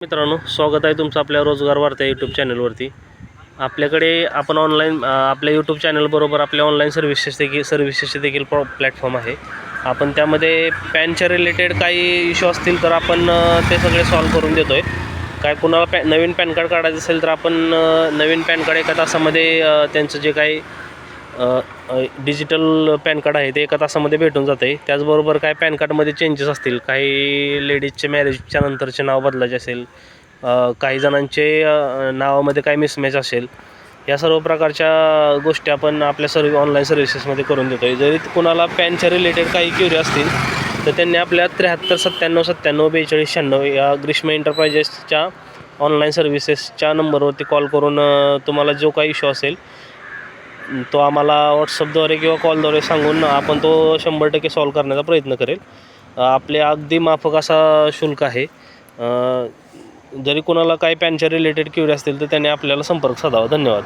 मित्रांनो, स्वागत आहे तुमचं आपल्या रोजगार वार्ता यूट्यूब चॅनलवरती। आपल्याकडे आपण ऑनलाईन आपल्या यूट्यूब चॅनलबरोबर आपल्या ऑनलाईन सर्व्हिसेसचे देखील प्लॅटफॉर्म आहे। आपण त्यामध्ये पॅनच्या रिलेटेड काही इश्यू असतील तर आपण ते सगळे सॉल्व्ह करून देतो आहे। काय कुणाला नवीन पॅन कार्ड काढायचं असेल तर आपण नवीन पॅन कार्ड एका तासामध्ये त्यांचं जे काही डिजिटल पॅन कार्ड आहे ते एका तासामध्ये भेटून जाते। त्याचबरोबर काय पॅन कार्डमध्ये चेंजेस असतील, काही लेडीजचे मॅरेजच्या नंतरचे नाव बदलायचे असेल, काही जणांचे नावामध्ये काही मिसमॅच असेल, या सर्व प्रकारच्या गोष्टी आपण आपल्या ऑनलाईन सर्व्हिसेसमध्ये करून देतो आहे। जरी कुणाला पॅनच्या रिलेटेड काही क्युरी असतील तर त्यांनी आपल्या 73 97 97 42 96 या ग्रीष्म एंटरप्राइजेसच्या ऑनलाईन सर्व्हिसेसच्या नंबरवरती कॉल करून तुम्हाला जो काही इश्यू असेल तो आम्हाला व्हॉट्सअपद्वारे किंवा कॉलद्वारे सांगून आपण तो 100% सॉल्व्ह करण्याचा प्रयत्न करेल। आपले अगदी माफक असा शुल्क आहे। जरी कोणाला काही पॅनच्या रिलेटेड क्युरी असतील तर त्यांनी आपल्याला संपर्क साधावा। धन्यवाद।